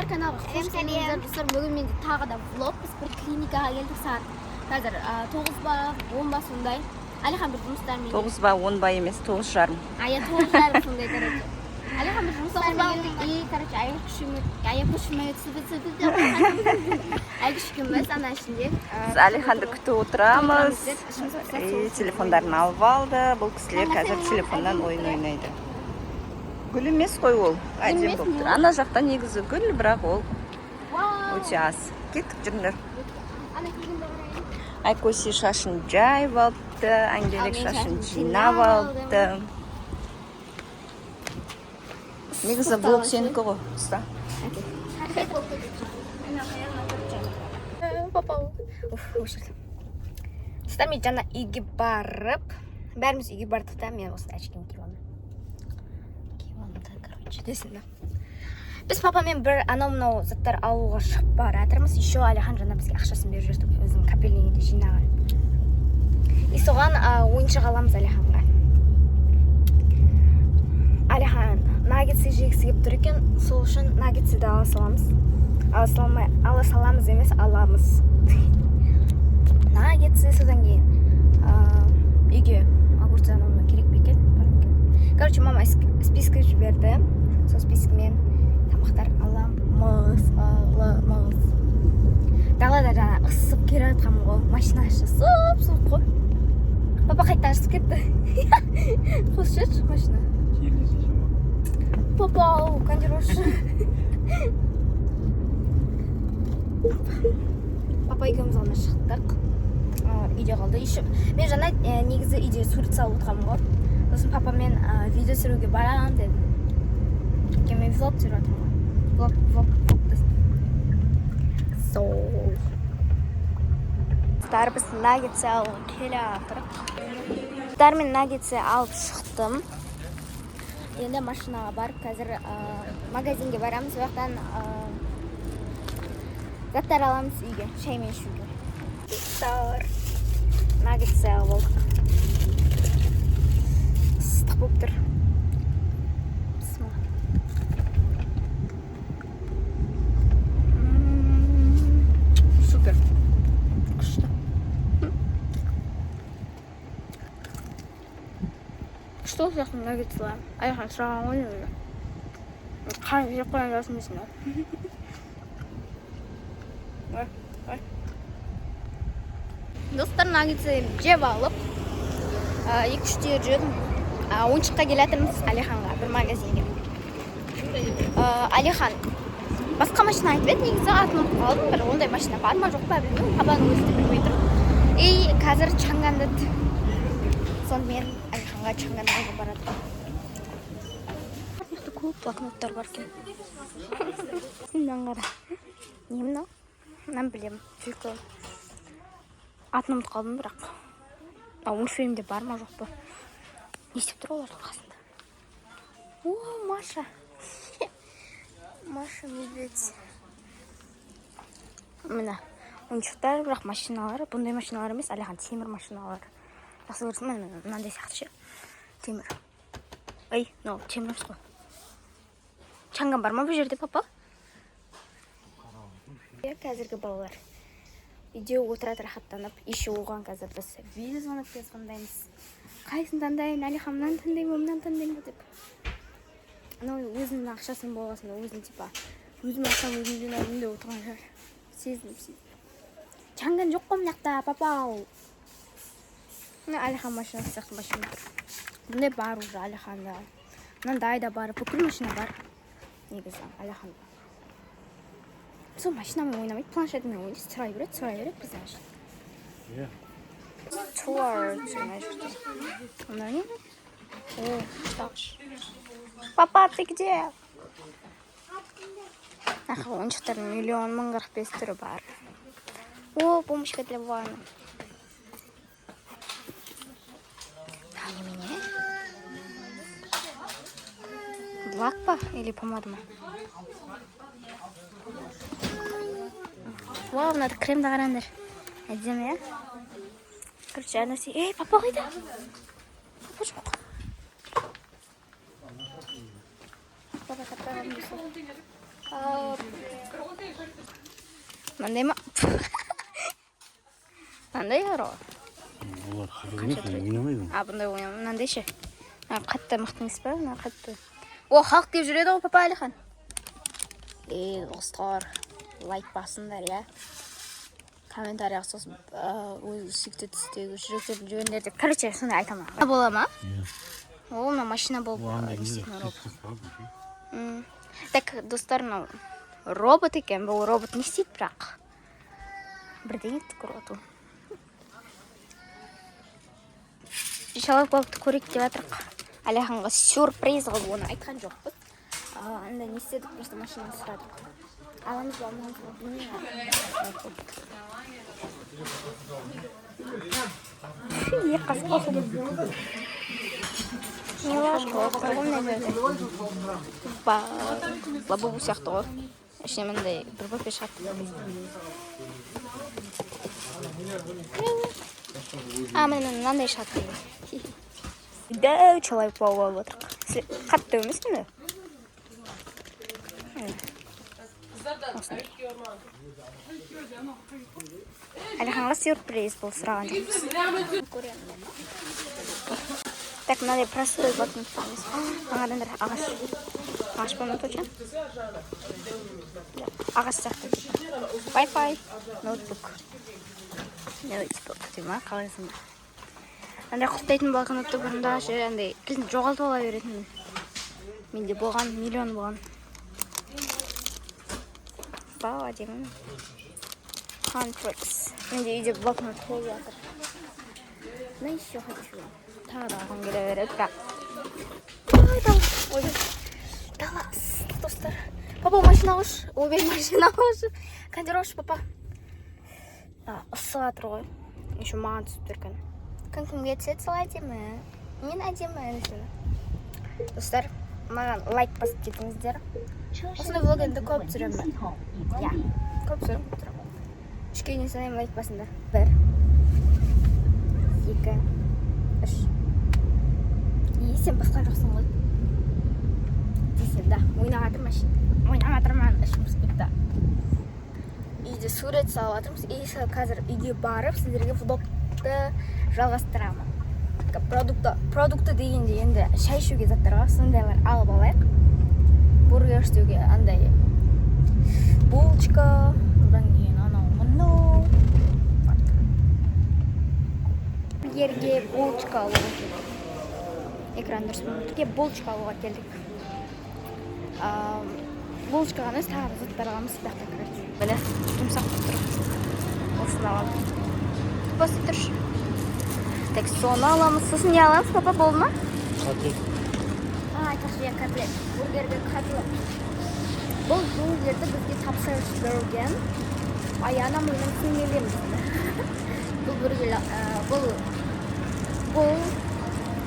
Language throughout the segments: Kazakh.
каналға қош келдіңіздер достар. Бүгін менде тағы да влог. Біз бір клиникаға келдік сағат. Қазір 9 ба 10 ба сондай. Әлихан бір жұмыстармен 9 ба 10 ба емес, 9:30. Ая 9:30 сондай короче. Әлихан бір жұмыстармен келдік. И короче аяқ күшіме күшкенбіз ана ішінде. Біз Әлиханды күтіп отырамыз. Телефондарын алып алды. Бұл кісілер қазір телефоннан ойын ойнайды. Гүл емес қой ол. Әдемі болып тұр. Ана жақта негізі гүл, бірақ ол өте аз. Кеттік жүріңдер. Айкоси шашын жайып алды, Ангелик шашын жинап алды. Негізі блог сенікі ғой. Ұста. Ұста мен жаңа үйге барып, бәріміз үйге бардық та, мен осында әшкен киіп алдым. Біз папамен бір анау-мынау заттар алуға шығып бара жатырмыз. Еще Әлихан жаңа бізге ақшасын беріп жүрді, өзінің капельнингінде жинаған. И соған ойыншық аламыз Әлиханға. Әлихан наггетсы жегісі келіп тұр екен, сол үшін наггетсы да ала саламыз. Ала саламыз емес, аламыз. Наггетсы содан кейін үйге огурцы анауына керек бе екен? Короче, мама список жіберді. Сол спискімен тамақтар аламыз. Далада жаңа ысып келе жатқанмын ғой. Машина суық қой. Папа қайттан ысып кетті. Қос жүрші машина. Папа, кондирушы. Папа екеуміз ғана шықтық. Үйде қалды. Мен жаңа негізі үйде сурет салып отырғанмын ғой. Сосын папамен видео түсіруге барамын дедім. Мен влог түсіріп жатырмын ғой. Влог десін. Біз наггетсы алып келе жатырмық. Мен наггетсы алып шықтым. Енді машинаға барып, қазір магазинге барамыз. Ояқтан заттар аламыз үйге, шай мен ішуге. Наггетсы алып алдық. Ыстық болып тұр. Супер. Күшті. Күшті ол сияқты наггетсылар. Әлихан сұраған ғой өзі. Қайын жеп қойған жасын дейсің ол. Достар, наггетсы жеп алып, 2-3 жүрдім. Ойыншыққа келатырмыз Әлиханға, бір магазинге. Әлихан басқа машина айтып еді, негізі атын ұмытып қалдым. Бір ондай машина бар ма, жоқ па білмеймін. Папаның өзі де білмей тұр. И қазір Чанганды сонымен Әлиханға Чанганға барады. Көп блокноттар бар екен. Мындан қара. Не мынау? Мен білемін. Түлкі. Атын ұмытып қалдым бірақ. Мультфильмде бар ма, жоқ па? Не істеп тұр олардың қасында? О, Маша. Маша медведь. Міне, ойыншықтар, бірақ машиналары. Бұндай машиналар емес, Әлихан темір машиналар. Жақсы көрсің, мынандай сияқты ше. Темір. Ай, мынау темір емес қой. Чанган бар ма бұл жерде, папа? Қазіргі балалар. Үйде отырады рахаттанып, еще оған қазір біз видео звондаймыз. Қайсын таңдайын, Әлихан мынаны таңдаймын, мынаны таңдаймын деп. Өзінің ақшасын болғасында, өзінің типа, өзім ақшам өзімден өзімде отырған жар. Сезініп. Чанган жоқ қой мынақта, папа-ау. Әлихан машинасы сияқты машина тұр. Бұндай бар уже Әлиханда. Мынандай да бар, бүкіл машина бар. Негізі Әлиханда. Сол машинамен ойнамайды, планшетімен ойнайды, сұрай береді, бізден ашты. Туар жаңа жүрді. Мына не? О, штағыш. Папа, ты где? Ойыншықтардың 1,045,000 түрі бар. О, помощка для ванны. Немене? Лак па? Или помада ма? Вау, мынада кремді қараңдар. Әдемі, ә? Короче, әнәсе... Ей, папа қайда? Папа жоқ. Папа таппаған Мындай ма? Мындай ара. Олар қызық емес, ойнамайды. Бұндай ойнамайды. Мынандай ше. Қатты мықты емес па? Қатты. О, халық деп жүреді ғой папа Алихан. Достар, лайк басыңдар, я. Комментарияға сосын өз сүйікті түстегі жүректердің жөніндерді. Короче, сондай айтамын. Бола ма? Ол мына машина болып. Так, достар, мынау робот екен. Бұл робот не істейді бірақ? Бірдеңе көріп отыр. Шалақ балықты көрейік деп жатырық. Алиханға сюрприз қылып оны айтқан жоқпыз. Анда не істедік, просто машинаны сұрадық. Аламыз ба, алмаймыз ба, білмеймін. Ек қасып қосып. Немножко қоғымнан өзі. Лабубу сияқты ғой. Ішіне мындай бір бөпе шығады. Мынандай шығады. Дәу человек болып отырық. Қатты емес мені? Алиханға сюрприз бұл сұраған жоқпыз. Так, мынандай простой блокнот тұтамыз. Аңадандар ағаш. Ағаш болмай точно? Ағаш сияқты. Wi-Fi, ноутбук. Ноутбук дейді ма? Қалайсың ба? Андай құттайтын блокнотты бұрында андай кілтін жоғалтып ала беретін. Менде болған, миллион болған. Бау, әдемі. Контрекс. Менде үйде блокнот толып жатыр. Но еще хочу. Тағы да алғым келе береді, бірақ. Ой, талас, достар. Папа, машина қош. Ой, машина қош. Кондер қош, папа. Ысып жатыр ғой. Еще маған түсіп тұрған. Күн-күнге түседі, сол әдемі. Мен әдемі. Достар, маған лайк басып кетіңіздер. Осындай влог енді көп түсіремін. Я, көп түсіремін. Үшке дейін санаймын, лайк басыңдар. 1, 2, 3. Сен басқан жоқсың ғой. Дейсен, да. Ойнап жатыр машина. Ойнап жатырмын, ішіміз кетті. Үйде сурет салып жатырмыз. И қазір үйге барып, сіздерге влогты жалғастырамын. Продукты дегенде енді шай ішуге заттарға сондайлар алып алайық. Бургер істеуге андай булочка, одан кейін анау мынау. Ерге булочка алуға келдік. Экран дұрыс болмайды. Булочка алуға келдік. Булочкаға емес, тағы заттар аламыз. Біле, жұмсақ тұрып. Осыны аламыз. Басы тұршы. Так, соны аламыз. Сосын не аламыз, папа, болды ма? Котлет. Айтақшы, котлет. Бургерге котлет. Бұл бургерді бізге тапсырыс берген. Аяна мойнын сіңелеміз. Бұл бургер, бұл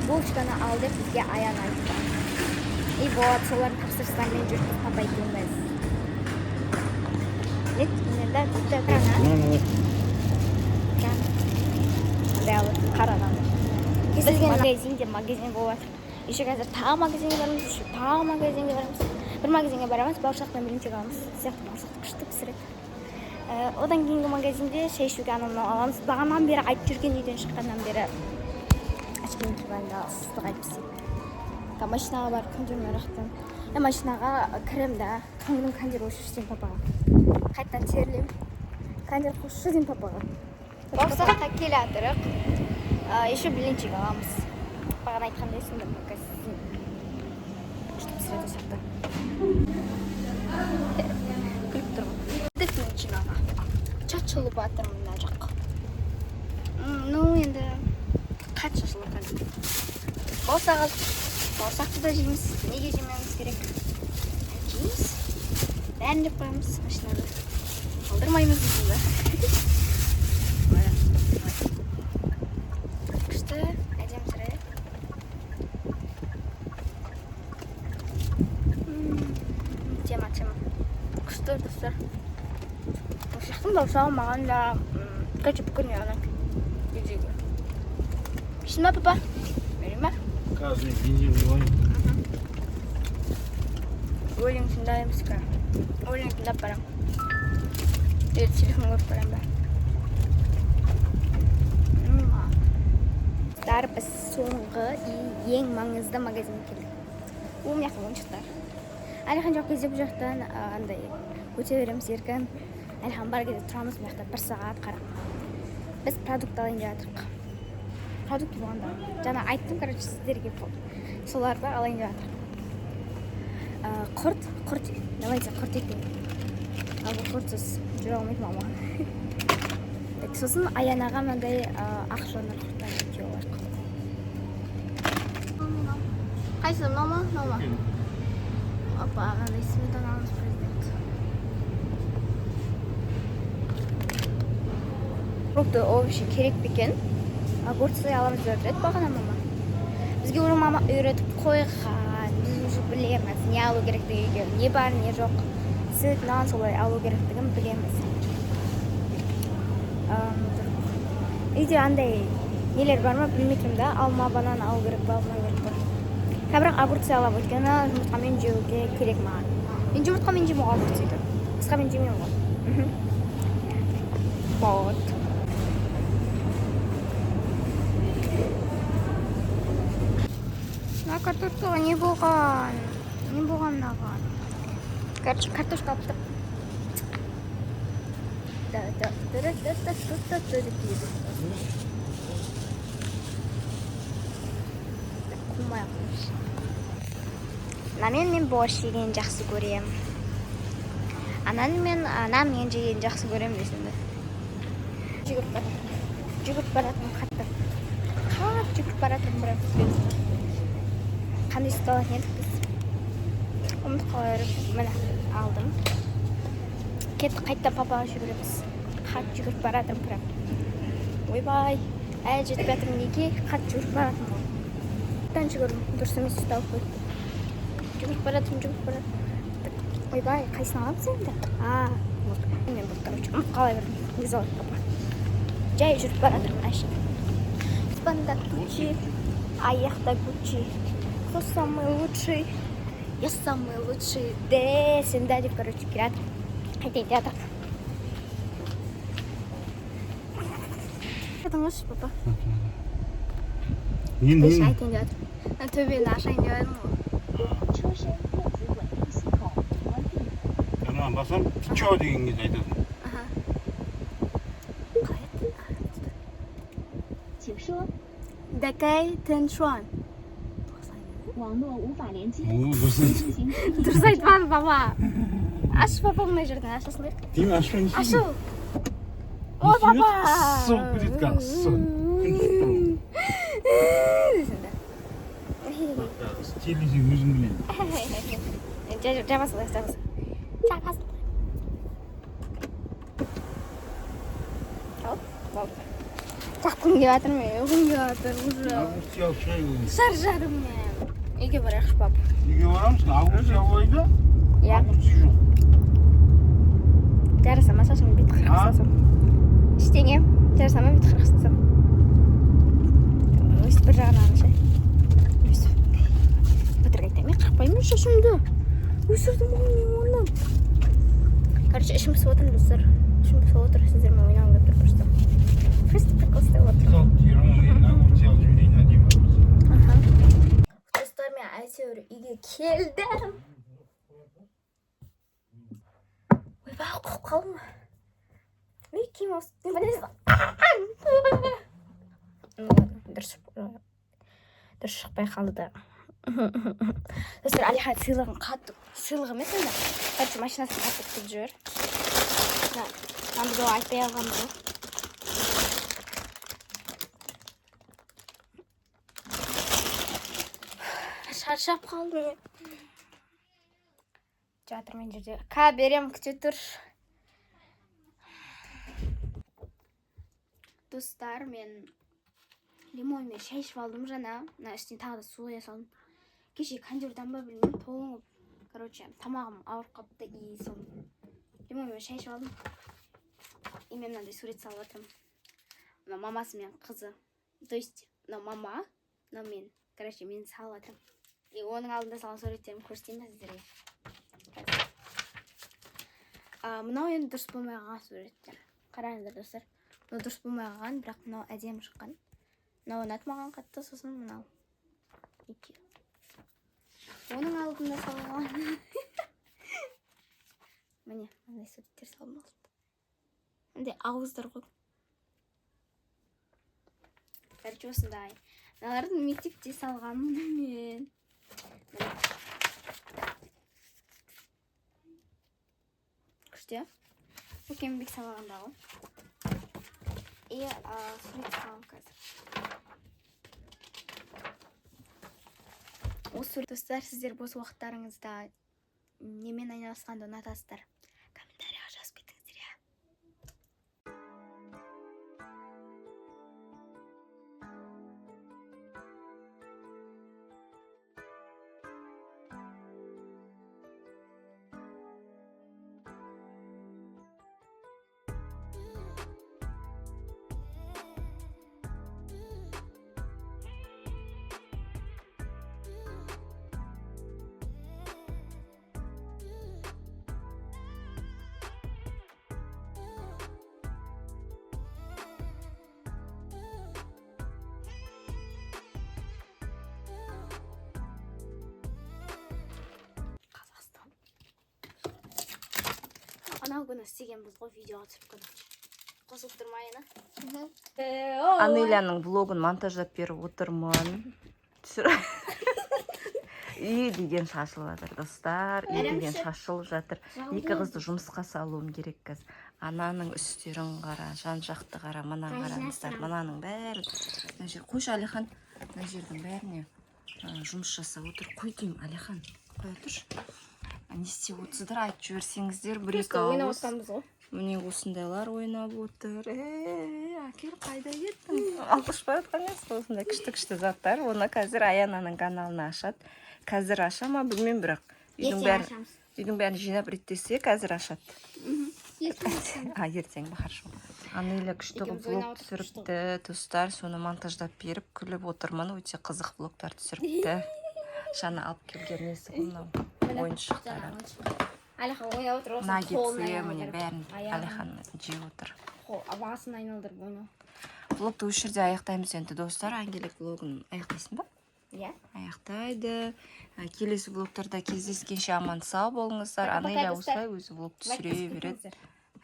булочканы алдық бізге Аяна айтты. И болады, солардың тапсырыстармен жүрміз, папа екенбіз. Нет, да, күтті крана. Крана. Қараған. Кесілген магазин болады. Еще қазір тағы магазинге барамыз, тағы магазинге барамыз. Бір магазинге барамыз, бауырсақтан бірінтек аламыз. Сияқты бауырсақты күшті пісіреді. Одан кейінгі магазинде шай ішуге анау аламыз. Бағаннан бері айтып жүрген үйден шыққаннан бері ашқан кебанды ыстық айтып. Машинаға барып кондер марақтан. Машинаға кірем да, қаңның кондер қосшы дейін папаға. Қайттан терлем. Кондер қосшы дейін папаға. Бауырсаққа келе атырық. Еще блинчик аламыз. Баған айтқандай сонда магазин. Күшті пісіреді сияқты. Күліп тұрмын. Дік машинаға. Чачылып атыр мына жақ. Ну, енді қат шашылып қанды. Бауырсақты да жейміз. Неге жемеміз керек? Жейміз. Бәрін деп қоямыз машинада. Қалдырмаймыз дейсің да. Күшті, әдем тұрайық. Тема. Күшті, достар. Бауырсақтың бауырсағы маған да кетчуп көрмей ғана. Үйдегі. Ішін ма, папа? Берейін ба? Каждый бензин вливаем. Өлең тыңдаймыз ка. Өлең тыңдап барам. телефон көріп барам ба. Біз соңғы ең маңызды магазинге келдік. Бұл мына ойыншықтар. Әлихан жоқ кезде бұл жақтан андай өте береміз еркін. Әлихан бар кезде тұрамыз бұл жақта 1 сағат қарап. Біз продукт алайын деп жатырмық. Продукт болғанда. Жаңа айттым, короче, сіздерге соларды алайын деп жатырмық. Құрт. Давайте құрт етейін. Ал бұл құртсыз жүре алмайды мама. Сосын Аянаға мынандай ақ жонар құрттан өте олар. Қайсы? Мама? Опа, ағандай сметанамыз президент. Фрукты, овощи керек бекен. Огурцы аламыз деп еді бағана мама. Бізге уже мама үйретіп қойған. Біз уже білеміз, не алу керектігін, не бар, не жоқ. Сүт, нан солай алу керектігін білеміз. Үйде андай нелер бар ма білмейтім да, алма, банан алу керек па, алмай керек па. Бірақ огурцы алам, өйткені жұмыртқамен жеуге керек маған. Мен жұмыртқамен жемеуге огурцы еді. Басқамен жемеуім ғой. Вот. Мына картошкаға не болған? Не болған мынаған? Короче, картошка алып тұр. Мен бош жеген жақсы көрем. Мен жеген жақсы көрем десінде. Жүгіріп баратын қатты. Жүгіріп баратын бірақ. Қандай сүт алатын едік біз? Ұмытқалар міне алдым. Кетті қайтта папаға жүгіреміз. Қат жүгіріп баратын бірақ. Ойбай, әлі жетіп жатырмын неге қат жүгіріп баратын ғой. Қаттан жүгірдім, дұрыс емес сүт алып қойды. Жүгіріп баратын. Ойбай, қайсын аламыз енді? Мен бұл короче ұмытқалай бердім. Негіз алып папа. Жай жүріп баратын әшін. Спанда Гуччи, аяқта Гуччи. Кто самый лучший? Я самый лучший. Десен, да, деп, короче, келатыр. Қайтайын жатыр. Қайтыңызшы, папа. Нен? Айтайын жатыр. Төбені ашайын деп едім ғой. Жаңа басам, чо деген кезде айтатын. Дәкәй Тэншуан. Дұрыс айтпады, папа. Ашы, папа, мұндай жерден ашасың берді. Дейм, ашпайын. Ашы. О, папа. Соқ береді қақсы. Десінде. Стилізі өзің білен. Жабасың. Жаққым кеп жатыр мен, ұғым кеп жатыр уже. Огурцы алып шығайын. Шаржадым мен. Үйге барайықшы, папа. Үйге барамыз, огурцы алайда, огурцы жоқ. Жарасама шашымды бет қырқсасам. Ештеңе, жарасама бет қырқсасам. Өстіп бір жағынан ше. Өстіп. Бітіріп айтайын, мен қырқпаймын шашымды. Өсірдім ғой мен оны. Короче, ішім пісіп отыр, достар. Ішім пісіп отыр, сіздермен ойнағым келіп тұр просто. Просто прикол істеп отыр. Огурцы алып жіберейін, әдемі. Достар, мен әйтеуір үйге келдім. Ойбай, құқып қалдым. Үй киім осы. Не білесіз ба? Дұрыс шықпай қалды. Достар, Алихан сыйлығын қатты. Сыйлығы емес енді. Короче, машинасын қатты күтіп жүр. Біз ол айтпай алғанбыз ғой. Шаршап қалдым. Жатырмын жерде. Берем, күте тұр. Достар, мен лимонмен шай ішіп алдым жаңа. Мына үстіне тағы да су құя салдым. Кеше кондердан ба білмеймін, тоңып. Короче, тамағым ауырып қалыпты и сол. Лимонмен шай ішіп алдым. И мен мынандай сурет салып жатырмын. Мына мамасы мен қызы. То есть, мына мама, мына мен. Короче, мен салып жатырмын. И оның алдында салған суреттерімді көрсетейін ба сіздерге. Мынау енді дұрыс болмай қалған суреттер. Қараңыздар достар. Мынау дұрыс болмай қалған, бірақ мынау әдемі шыққан. Мынау ұнады маған қатты, сосын мынау. Екеу. Оның алдында салған. Міне, мындай суреттер салдым алдында. Мындай ауыздар ғой. Короче, осындай. Мыналарды мектепте салғанмын мен. Күшті. Көкембек салғанда ғой. И сурет салам қазір. Осы достар, сіздер бос уақыттарыңызда немен айналысқанды ұнатасыздар? Комментарияға жазып кетіңіздер, иә. Анау күні істегенбіз ғой, видеоға түсіріп күні. Қосылып тұрмайына. Анеляның влогын монтаждап беріп отырмын. Үй деген шашылып жатыр, достар. Үй деген шашылып жатыр. Екі қызды жұмысқа салуым керек қазір. Ананың үстерін қара, жан жақты қара, мына қараңыздар. Мынаның бәрі. Мына жер қойшы, Алихан. Мына жердің бәріне жұмыс жасап отыр. Қой деймін, Алихан. Қой отыршы. Не істеп отырсыздар, айтып жіберсеңіздер, бір-екі ауыз. Міне осындайлар ойнап отыр. Әкел, қайда кеттің? Алғышпай отқан емес, осындай күшті заттар. Оны қазір Аянаның каналына ашады. Қазір аша ма, білмеймін, бірақ үйдің бәрін жинап реттесе, қазір ашады. Ертең ба, хорошо. Анеля күшті влог түсіріпті, достар, соны монтаждап беріп, күліп отырмын, өте қызық влогтар түсіріпті. Шана алып келген несі мынау ойыншықтары. Алихан ойнап отыр, осы наггетсы, міне бәрін Алихан жеп отыр. Басын айналдырып ойнау. Влогты осы жерде аяқтаймыз енді, достар. Ангелик влогын аяқтайсың ба? Иә. Аяқтайды. Келесі влогтарда кездескенше аман сау болыңыздар. Анеля осылай өзі влог түсіре береді.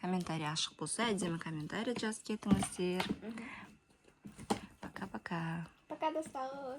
Комментарий ашық болса, әдемі комментарий жазып кетіңіздер. Пока-пока. Пока, достар.